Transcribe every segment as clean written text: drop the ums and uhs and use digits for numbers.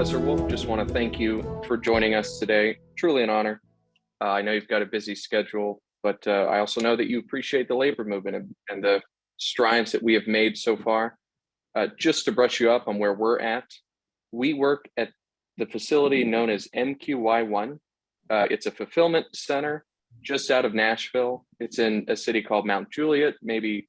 Professor Wolff, just want to thank you for joining us today. Truly an honor. I know you've got a busy schedule, but I also know that you appreciate the labor movement and the strides that we have made so far. Just to brush you up on where we're at, we work at the facility known as MQY1. It's a fulfillment center just out of Nashville. It's in a city called Mount Juliet, maybe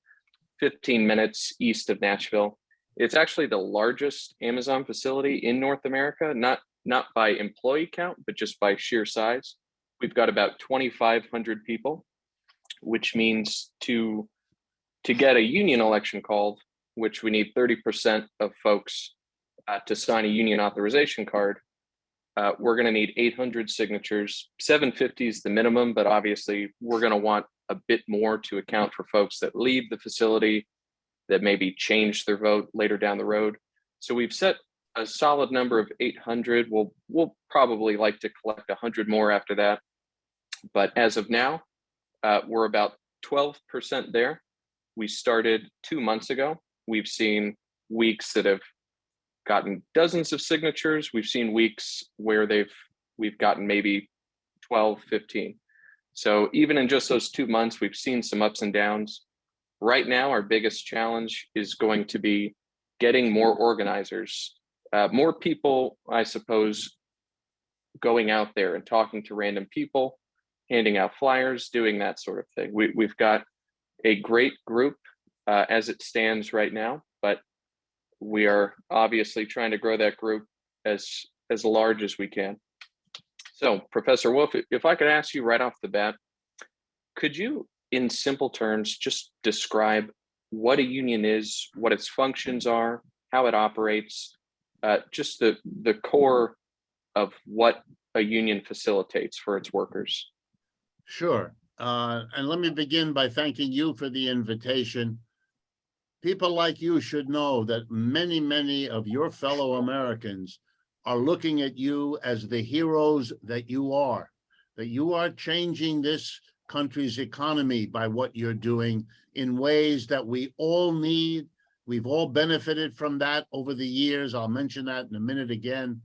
15 minutes east of Nashville. It's actually the largest Amazon facility in North America, not by employee count, but just by sheer size. We've got about 2,500 people, which means to get a union election called, which we need 30% of folks to sign a union authorization card, we're going to need 800 signatures. 750 is the minimum, but obviously we're going to want a bit more to account for folks that leave the facility, that maybe change their vote later down the road. So we've set a solid number of 800. We'll probably like to collect 100 more after that. But as of now, we're about 12% there. We started 2 months ago. We've seen weeks that have gotten dozens of signatures. We've seen weeks where we've gotten maybe 12, 15. So even in just those 2 months, we've seen some ups and downs. Right now, our biggest challenge is going to be getting more organizers, more people, I suppose, going out there and talking to random people, handing out flyers, doing that sort of thing. We've got a great group as it stands right now, but we are obviously trying to grow that group as large as we can. So, Professor Wolff, if I could ask you right off the bat, could you, in simple terms, just describe what a union is, what its functions are, how it operates, just the core of what a union facilitates for its workers? Sure. And let me begin by thanking you for the invitation. People like you should know that many, many of your fellow Americans are looking at you as the heroes that you are changing this country's economy by what you're doing in ways that we all need. We've all benefited from that over the years. I'll mention that in a minute again.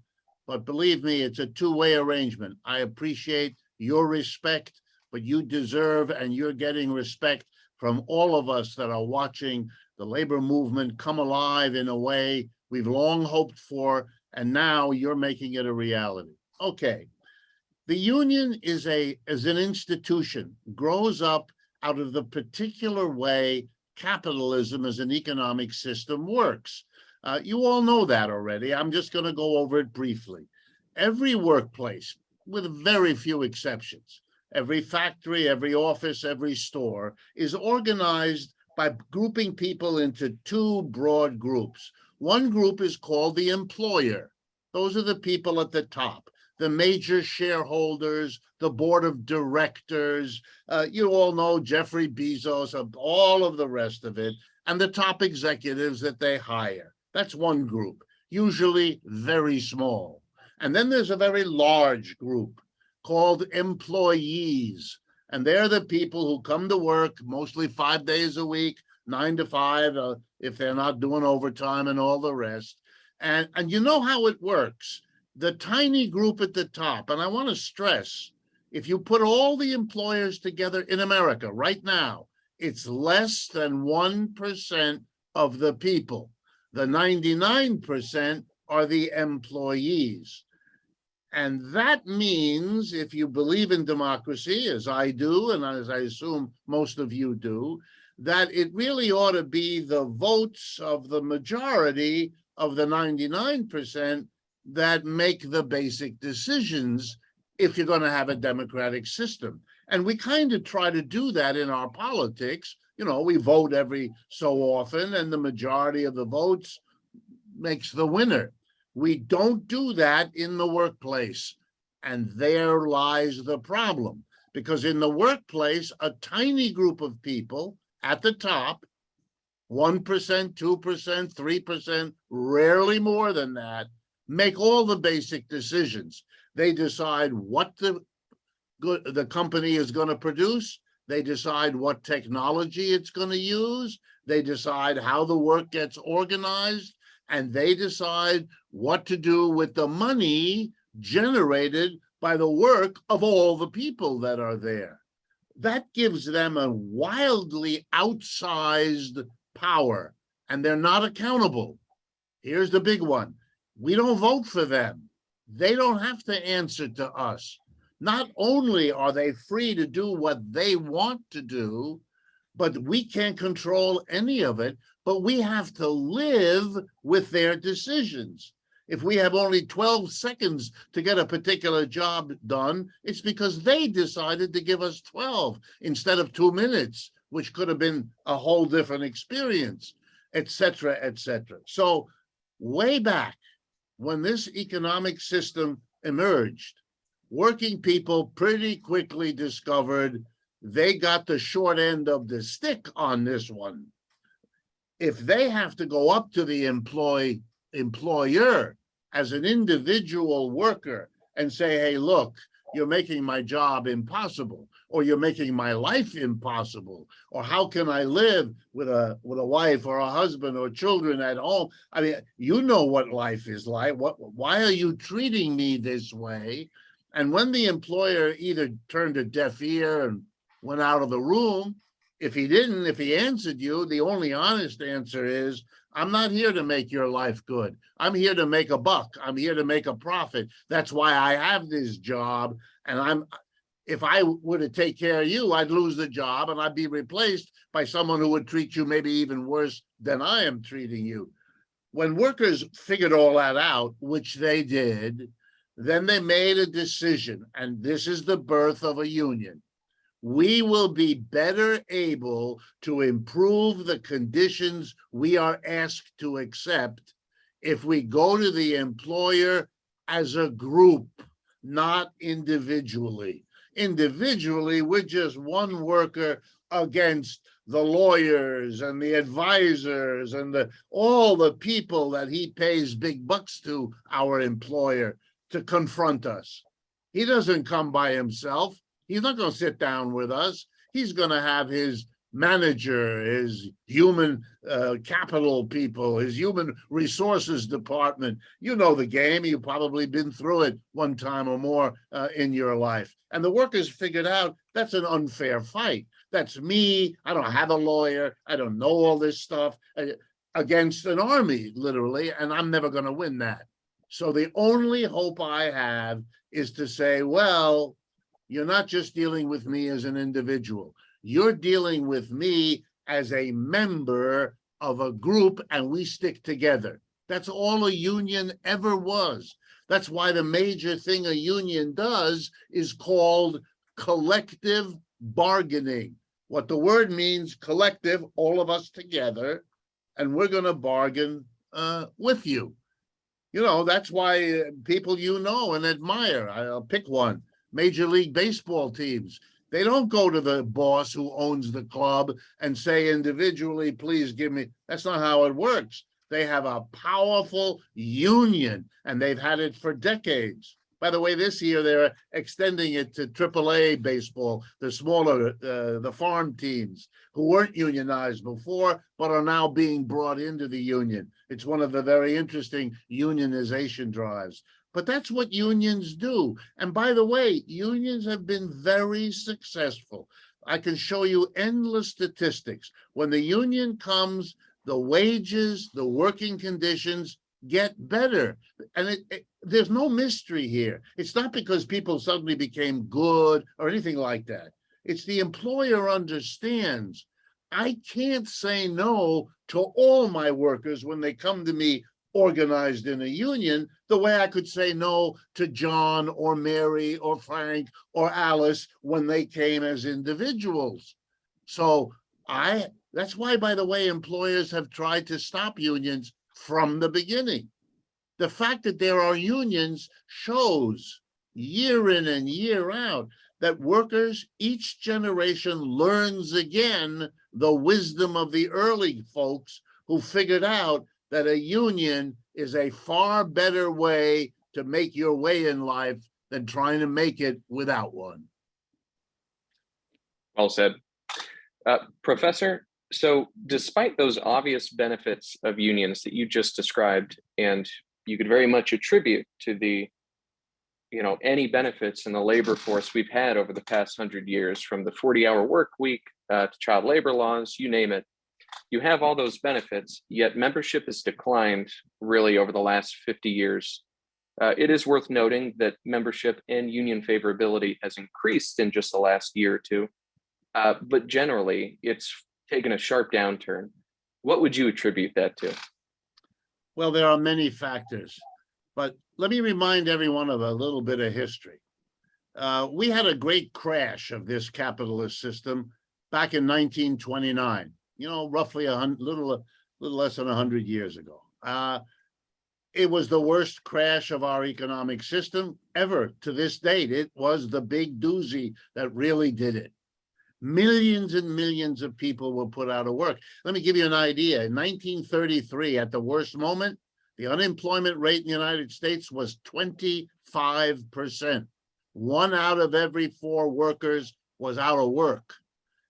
But believe me, it's a two-way arrangement. I appreciate your respect, but you deserve and you're getting respect from all of us that are watching the labor movement come alive in a way we've long hoped for, and now you're making it a reality. Okay. The union is an institution, grows up out of the particular way capitalism as an economic system works. You all know that already. I'm just going to go over it briefly. Every workplace, with very few exceptions, every factory, every office, every store is organized by grouping people into two broad groups. One group is called the employer. Those are the people at the top, the major shareholders, the board of directors. You all know Jeffrey Bezos, all of the rest of it, and the top executives that they hire. That's one group, usually very small. And then there's a very large group called employees. And they're the people who come to work mostly 5 days a week, 9 to 5, if they're not doing overtime and all the rest. And you know how it works. The tiny group at the top, and I want to stress, if you put all the employers together in America right now, it's less than 1% of the people. The 99% are the employees. And that means, if you believe in democracy, as I do, and as I assume most of you do, that it really ought to be the votes of the majority of the 99% that make the basic decisions if you're going to have a democratic system. And we kind of try to do that in our politics. You know, we vote every so often, and the majority of the votes makes the winner. We don't do that in the workplace. And there lies the problem. Because in the workplace, a tiny group of people at the top, 1%, 2%, 3%, rarely more than that, make all the basic decisions. They decide what the company is going to produce. They decide what technology it's going to use. They decide how the work gets organized. and they decide what to do with the money generated by the work of all the people that are there. That gives them a wildly outsized power, and they're not accountable. Here's the big one. We don't vote for them. They don't have to answer to us. Not only are they free to do what they want to do, but we can't control any of it, but we have to live with their decisions. If we have only 12 seconds to get a particular job done, it's because they decided to give us 12 instead of 2 minutes, which could have been a whole different experience, et cetera, et cetera. So way back when this economic system emerged, working people pretty quickly discovered they got the short end of the stick on this one. If they have to go up to the employer as an individual worker and say, hey, look, you're making my job impossible, or you're making my life impossible, or how can I live with a wife or a husband or children at home? I mean, you know what life is like. Why are you treating me this way? And when the employer either turned a deaf ear and went out of the room, if he answered you, the only honest answer is, I'm not here to make your life good. I'm here to make a buck. I'm here to make a profit. That's why I have this job. And if I were to take care of you, I'd lose the job and I'd be replaced by someone who would treat you maybe even worse than I am treating you. When workers figured all that out, which they did, then they made a decision, and this is the birth of a union. We will be better able to improve the conditions we are asked to accept if we go to the employer as a group, not individually. Individually, we're just one worker against the lawyers and the advisors and all the people that he pays big bucks to, our employer, to confront us. He doesn't come by himself. He's not going to sit down with us. He's going to have his manager, his human capital people, his human resources department. You know the game. You've probably been through it one time or more in your life. And the workers figured out that's an unfair fight. That's me. I don't have a lawyer. I don't know all this stuff against an army, literally, and I'm never going to win that. So the only hope I have is to say, well, you're not just dealing with me as an individual. You're dealing with me as a member of a group, and we stick together. That's all a union ever was. That's why the major thing a union does is called collective bargaining. What the word means, collective, all of us together, and we're going to bargain with you. You know, that's why people you know and admire, I'll pick one, Major League Baseball teams. They don't go to the boss who owns the club and say individually, please give me. That's not how it works. They have a powerful union, and they've had it for decades. By the way, this year they're extending it to AAA baseball, the smaller, the farm teams who weren't unionized before, but are now being brought into the union. It's one of the very interesting unionization drives. But that's what unions do. And by the way, unions have been very successful. I can show you endless statistics. When the union comes, the wages, the working conditions get better. And there's no mystery here. It's not because people suddenly became good or anything like that. It's the employer understands I can't say no to all my workers when they come to me organized in a union, the way I could say no to John or Mary or Frank or Alice when they came as individuals. So that's why, by the way, employers have tried to stop unions from the beginning. The fact that there are unions shows year in and year out that workers, each generation learns again the wisdom of the early folks who figured out that a union is a far better way to make your way in life than trying to make it without one. Well said. Professor, So, despite those obvious benefits of unions that you just described, and you could very much attribute to the, any benefits in the labor force we've had over the past 100 years, from the 40-hour work week to child labor laws, you name it, you have all those benefits, yet membership has declined really over the last 50 years. It is worth noting that membership and union favorability has increased in just the last year or two, but generally it's taken a sharp downturn. What would you attribute that to? Well, there are many factors, but let me remind everyone of a little bit of history. We had a great crash of this capitalist system back in 1929, roughly a little less than 100 years ago. It was the worst crash of our economic system ever to this date. It was the big doozy that really did it. Millions and millions of people were put out of work. Let me give you an idea. In 1933, at the worst moment, the unemployment rate in the United States was 25%. 1 out of every 4 workers was out of work.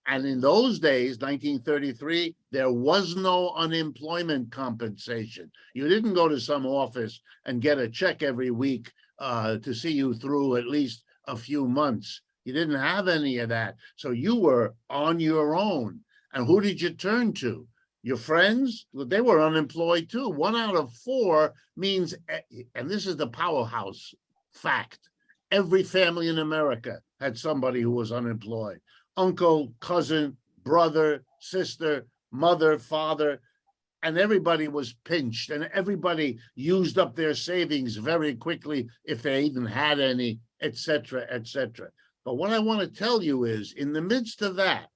And in those days, 1933, there was no unemployment compensation. You didn't go to some office and get a check every week to see you through at least a few months. You didn't have any of that. So you were on your own. And who did you turn to? Your friends? Well, they were unemployed too. 1 out of 4 means, and this is the powerhouse fact, every family in America had somebody who was unemployed. Uncle, cousin, brother, sister, mother, father, and everybody was pinched, and everybody used up their savings very quickly if they even had any, et cetera, et cetera. But what I want to tell you is, in the midst of that,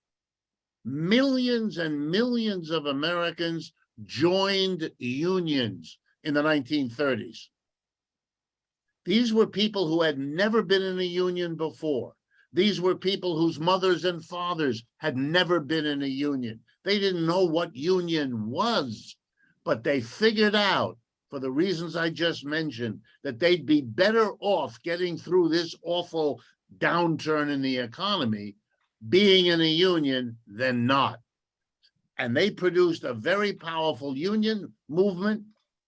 millions and millions of Americans joined unions in the 1930s. These were people who had never been in a union before. These were people whose mothers and fathers had never been in a union. They didn't know what union was, but they figured out, for the reasons I just mentioned, that they'd be better off getting through this awful downturn in the economy being in a union than not. And they produced a very powerful union movement.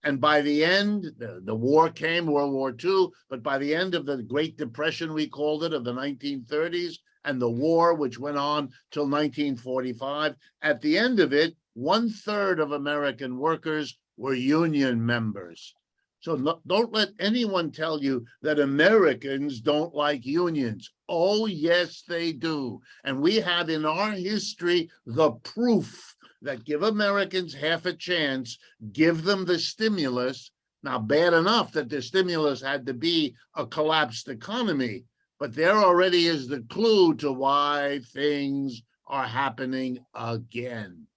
And by the end, the war came, World War II, but by the end of the Great Depression, we called it, of the 1930s, and the war, which went on till 1945, at the end of it, 1/3 of American workers were union members. So don't let anyone tell you that Americans don't like unions. Oh, yes, they do. And we have in our history the proof that give Americans half a chance, give them the stimulus. Now, bad enough that the stimulus had to be a collapsed economy, but there already is the clue to why things are happening again.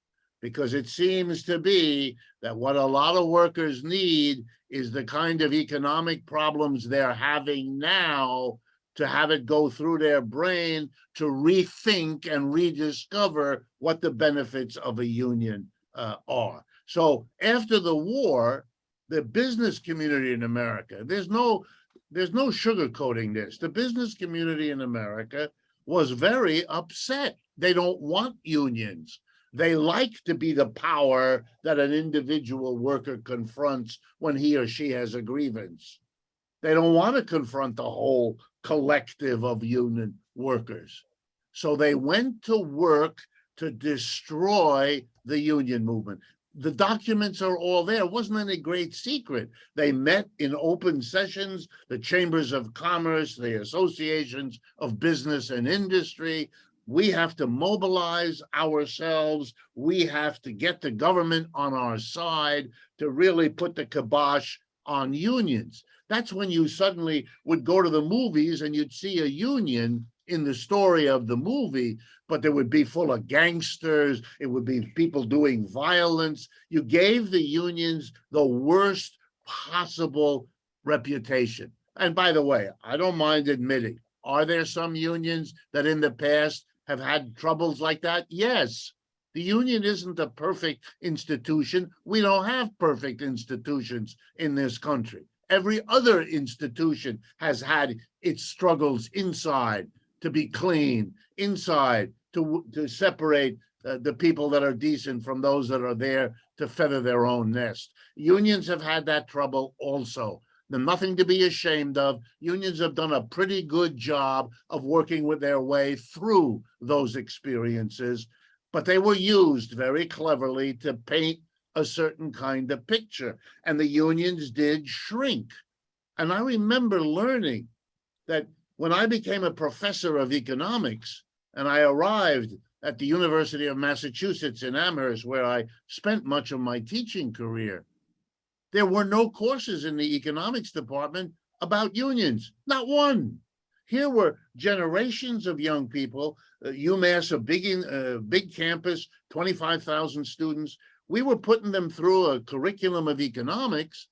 Because it seems to be that what a lot of workers need is the kind of economic problems they're having now to have it go through their brain to rethink and rediscover what the benefits of a union are. So after the war, the business community in America, there's no sugarcoating this. The business community in America was very upset. They don't want unions. They like to be the power that an individual worker confronts when he or she has a grievance. They don't want to confront the whole collective of union workers. So they went to work to destroy the union movement. The documents are all there. It wasn't any great secret. They met in open sessions, the chambers of commerce, the associations of business and industry. We have to mobilize ourselves. We have to get the government on our side to really put the kibosh on unions. That's when you suddenly would go to the movies and you'd see a union in the story of the movie, but there would be full of gangsters. It would be people doing violence. You gave the unions the worst possible reputation. And by the way, I don't mind admitting, are there some unions that in the past have had troubles like that? Yes. The union isn't a perfect institution. We don't have perfect institutions in this country. Every other institution has had its struggles inside to be clean, inside to separate the people that are decent from those that are there to feather their own nest. Unions have had that trouble also. There's nothing to be ashamed of. Unions have done a pretty good job of working with their way through those experiences, but they were used very cleverly to paint a certain kind of picture, and the unions did shrink. And I remember learning that when I became a professor of economics and I arrived at the University of Massachusetts in Amherst, where I spent much of my teaching career, there were no courses in the economics department about unions, not one. Here were generations of young people, UMass, a big campus, 25,000 students. We were putting them through a curriculum of economics,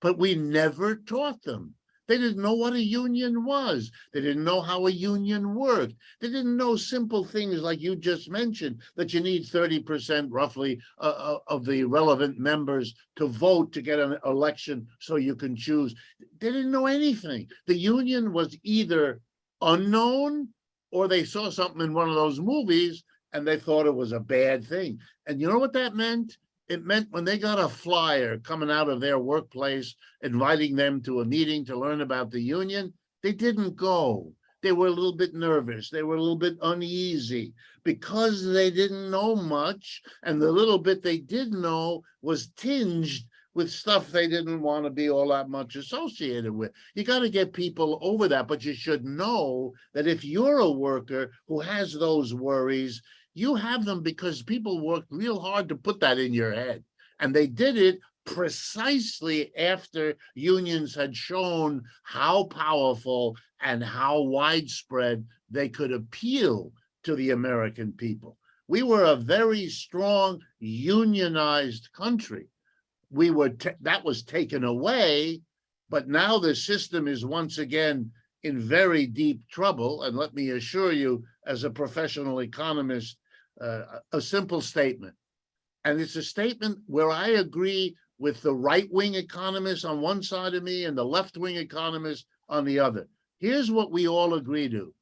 but we never taught them. They didn't know what a union was. They didn't know how a union worked. They didn't know simple things like you just mentioned, that you need 30% roughly of the relevant members to vote to get an election so you can choose. They didn't know anything. The union was either unknown or they saw something in one of those movies and they thought it was a bad thing. And you know what that meant? It meant when they got a flyer coming out of their workplace, inviting them to a meeting to learn about the union, they didn't go. They were a little bit nervous. They were a little bit uneasy because they didn't know much. And the little bit they did know was tinged with stuff they didn't want to be all that much associated with. You got to get people over that, but you should know that if you're a worker who has those worries, you have them because people worked real hard to put that in your head. And they did it precisely after unions had shown how powerful and how widespread they could appeal to the American people. We were a very strong unionized country. That was taken away, but now the system is once again in very deep trouble. And let me assure you, as a professional economist, a simple statement. And it's a statement where I agree with the right-wing economists on one side of me and the left-wing economists on the other. Here's what we all agree to.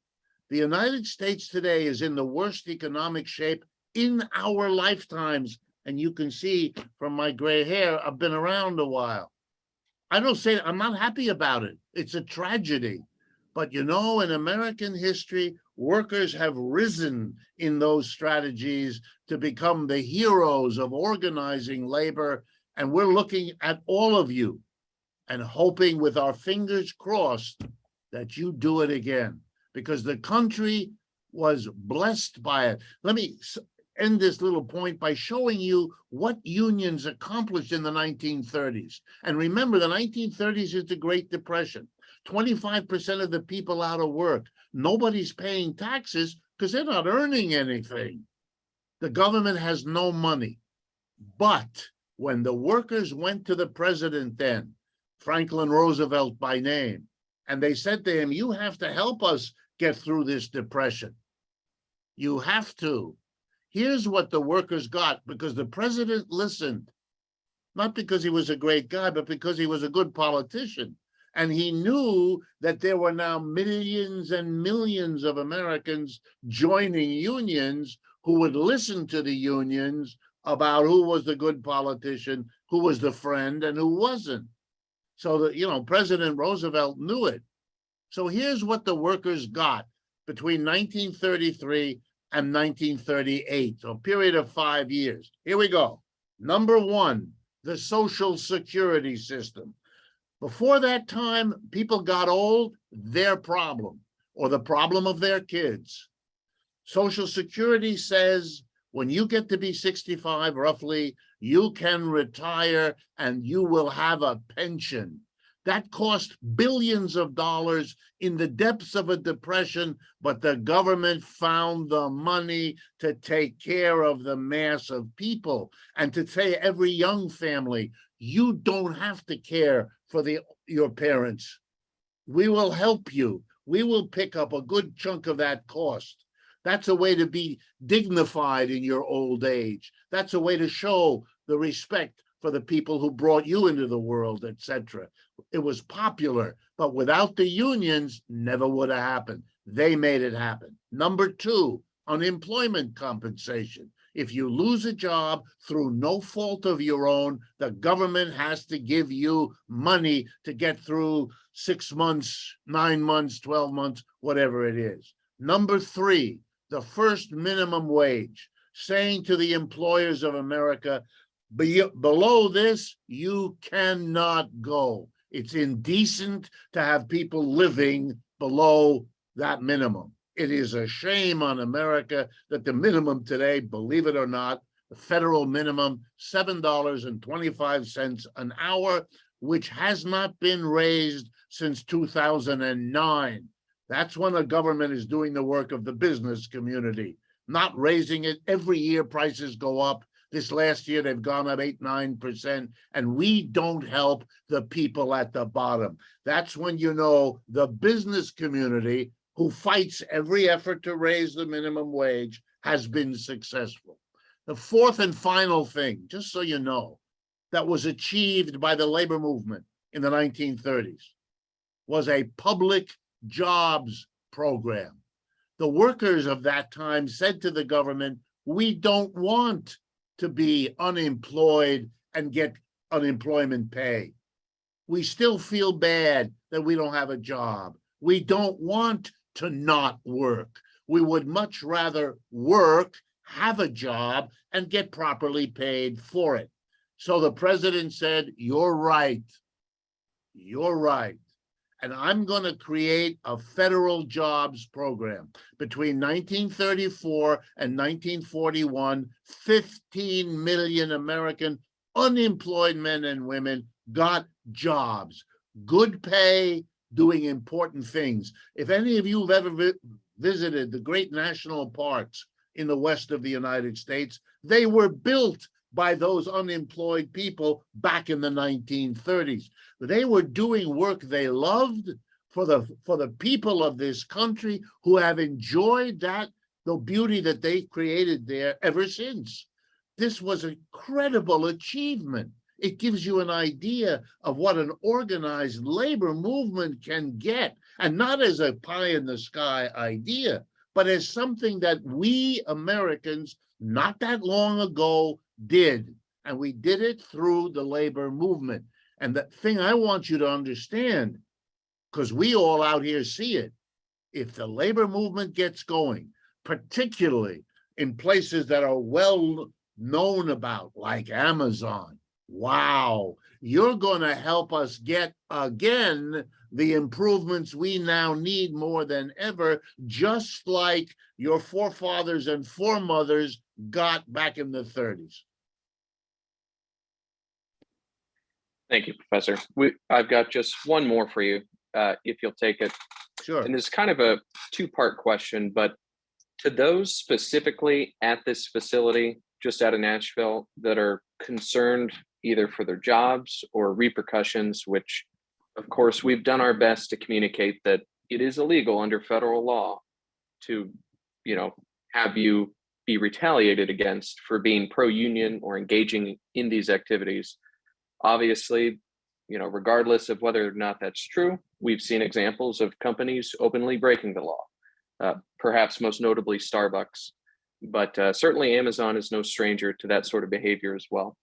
The United States today is in the worst economic shape in our lifetimes. And you can see from my gray hair, I've been around a while. I don't say I'm not happy about it. It's a tragedy. But you know, in American history, workers have risen in those strategies to become the heroes of organizing labor. And we're looking at all of you and hoping with our fingers crossed that you do it again, because the country was blessed by it. Let me end this little point by showing you what unions accomplished in the 1930s. And remember, the 1930s is the Great Depression. 25% of the people out of work. Nobody's paying taxes because they're not earning anything. The government has no money. But when the workers went to the president then, Franklin Roosevelt by name, and they said to him, you have to help us get through this depression. You have to. Here's what the workers got, because the president listened, not because he was a great guy, but because he was a good politician. And he knew that there were now millions and millions of Americans joining unions who would listen to the unions about who was the good politician, who was the friend, and who wasn't. So that, you know, President Roosevelt knew it. So here's what the workers got between 1933 and 1938, so a period of 5 years. Here we go. Number one, the Social Security system. Before that time, people got old, their problem, or the problem of their kids. Social Security says when you get to be 65, roughly, you can retire and you will have a pension. That cost billions of dollars in the depths of a depression, but the government found the money to take care of the mass of people and to say every young family, you don't have to care for your parents. We will help you. We will pick up a good chunk of that cost. That's a way to be dignified in your old age. That's a way to show the respect for the people who brought you into the world, etc. It was popular, but without the unions, never would have happened. They made it happen. Number two, unemployment compensation. If you lose a job through no fault of your own, the government has to give you money to get through 6 months, 9 months, 12 months, whatever it is. Number three, the first minimum wage, saying to the employers of America, below this, you cannot go. It's indecent to have people living below that minimum. It is a shame on America that the minimum today, believe it or not, the federal minimum, $7.25 an hour, which has not been raised since 2009. That's when the government is doing the work of the business community, not raising it. Every year prices go up. This last year, they've gone up 8-9%, and we don't help the people at the bottom. That's when you know the business community, who fights every effort to raise the minimum wage, has been successful. The fourth and final thing, just so you know, that was achieved by the labor movement in the 1930s was a public jobs program. The workers of that time said to the government, we don't want to be unemployed and get unemployment pay. We still feel bad that we don't have a job. We don't want to not work. We would much rather work, have a job, and get properly paid for it. So the president said, you're right. You're right. And I'm going to create a federal jobs program. Between 1934 and 1941, 15 million American unemployed men and women got jobs, good pay, doing important things. If any of you have ever visited the great national parks in the west of the United States, they were built by those unemployed people back in the 1930s. They were doing work they loved for the people of this country, who have enjoyed the beauty that they created there ever since. This was a credible achievement. It gives you an idea of what an organized labor movement can get, and not as a pie in the sky idea, but as something that we Americans not that long ago did. And we did it through the labor movement. And the thing I want you to understand, because we all out here see it, if the labor movement gets going, particularly in places that are well known about, like Amazon, wow, you're going to help us get, again, the improvements we now need more than ever, just like your forefathers and foremothers got back in the 30s. Thank you, Professor. I've got just one more for you, if you'll take it. Sure. And it's kind of a two-part question, but to those specifically at this facility, just out of Nashville, that are concerned either for their jobs or repercussions, which of course we've done our best to communicate that it is illegal under federal law to, have you be retaliated against for being pro-union or engaging in these activities. Obviously, regardless of whether or not that's true, we've seen examples of companies openly breaking the law, perhaps most notably Starbucks, but certainly Amazon is no stranger to that sort of behavior as well.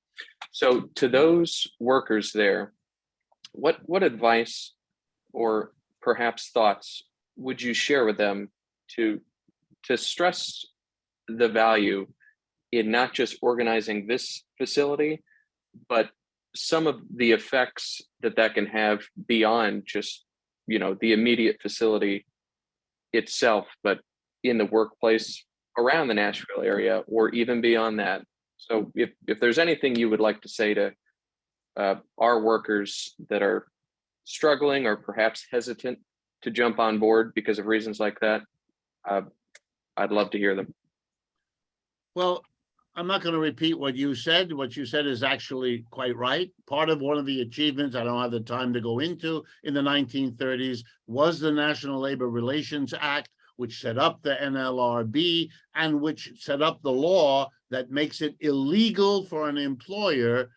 So to those workers there, what advice or perhaps thoughts would you share with them to stress the value in not just organizing this facility, but some of the effects that can have beyond just, the immediate facility itself, but in the workplace around the Nashville area, or even beyond that. So if there's anything you would like to say to our workers that are struggling or perhaps hesitant to jump on board because of reasons like that, I'd love to hear them. Well, I'm not going to repeat what you said. What you said is actually quite right. Part of one of the achievements, I don't have the time to go into, in the 1930s was the National Labor Relations Act, which set up the NLRB and which set up the law that makes it illegal for an employer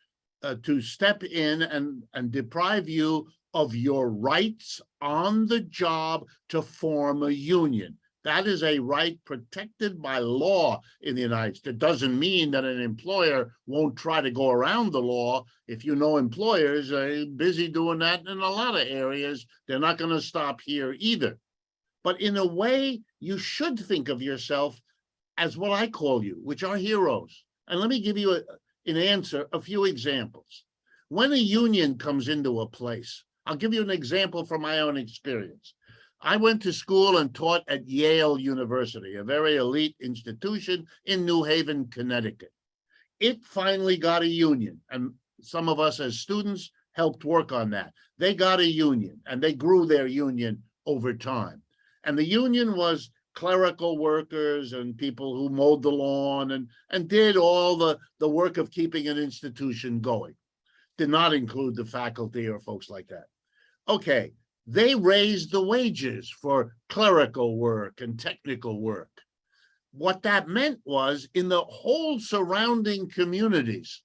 to step in and deprive you of your rights on the job to form a union. That is a right protected by law in the United States. It doesn't mean that an employer won't try to go around the law. If you know employers are busy doing that in a lot of areas, they're not going to stop here either. But in a way, you should think of yourself as what I call you, which are heroes. And let me give you an answer, a few examples. When a union comes into a place, I'll give you an example from my own experience. I went to school and taught at Yale University, a very elite institution in New Haven, Connecticut. It finally got a union, and some of us as students helped work on that. They got a union, and they grew their union over time. And the union was clerical workers and people who mowed the lawn and did all the work of keeping an institution going. Did not include the faculty or folks like that. Okay. They raised the wages for clerical work and technical work. What that meant was in the whole surrounding communities,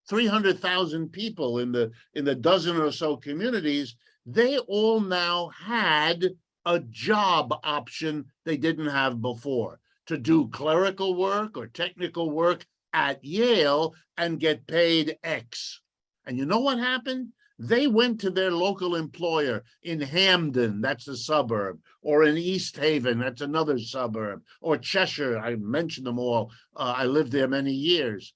300,000 people in the dozen or so communities, they all now had a job option they didn't have before, to do clerical work or technical work at Yale and get paid X. And you know what happened? They went to their local employer in Hamden, that's a suburb, or in East Haven, that's another suburb, or Cheshire, I mentioned them all. I lived there many years.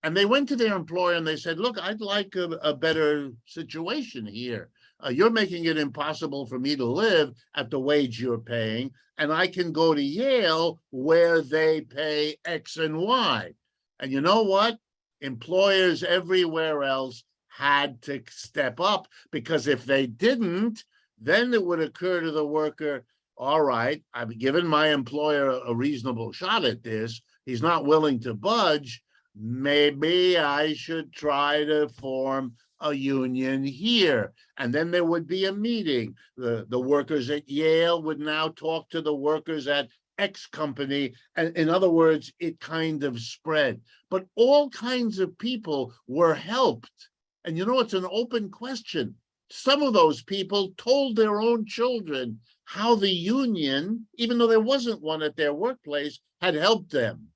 And they went to their employer and they said, look, I'd like a better situation here. You're making it impossible for me to live at the wage you're paying, and I can go to Yale where they pay X and Y. And you know what? Employers everywhere else had to step up, because if they didn't, then it would occur to the worker, all right, I've given my employer a reasonable shot at this. He's not willing to budge. Maybe I should try to form a union here. And then there would be a meeting. The workers at Yale would now talk to the workers at X company. And in other words, it kind of spread. But all kinds of people were helped. And you know, it's an open question. Some of those people told their own children how the union, even though there wasn't one at their workplace, had helped them.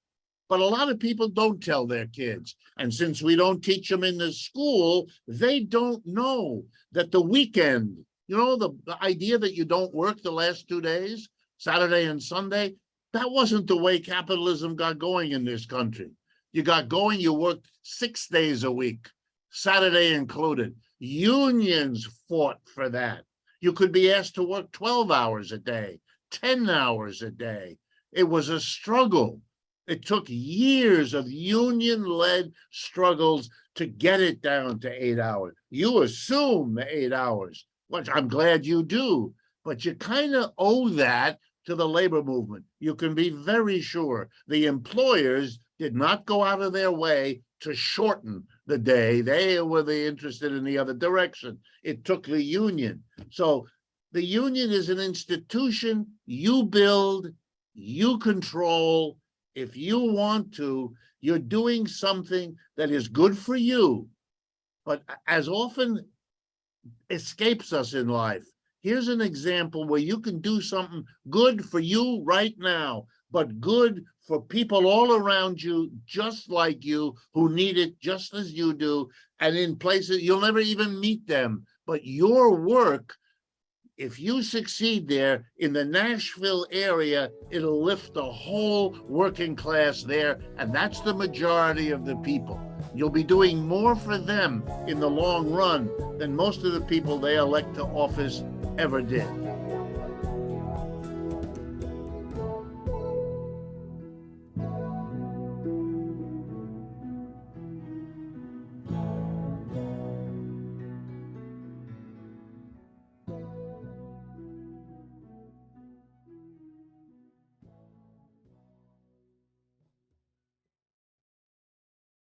But a lot of people don't tell their kids. And since we don't teach them in the school, they don't know that the weekend, you know, the idea that you don't work the last 2 days, Saturday and Sunday, that wasn't the way capitalism got going in this country. You got going, you worked 6 days a week. Saturday included. Unions fought for that. You could be asked to work 12 hours a day, 10 hours a day. It was a struggle. It took years of union-led struggles to get it down to 8 hours. You assume the 8 hours, which I'm glad you do, but you kind of owe that to the labor movement. You can be very sure the employers did not go out of their way to shorten the day. They were interested in the other direction. It took the union. So the union is an institution you build, you control. If you want to, you're doing something that is good for you, but as often escapes us in life. Here's an example where you can do something good for you right now, but good for people all around you, just like you, who need it just as you do, and in places you'll never even meet them. But your work, if you succeed there in the Nashville area, it'll lift the whole working class there, and that's the majority of the people. You'll be doing more for them in the long run than most of the people they elect to office ever did.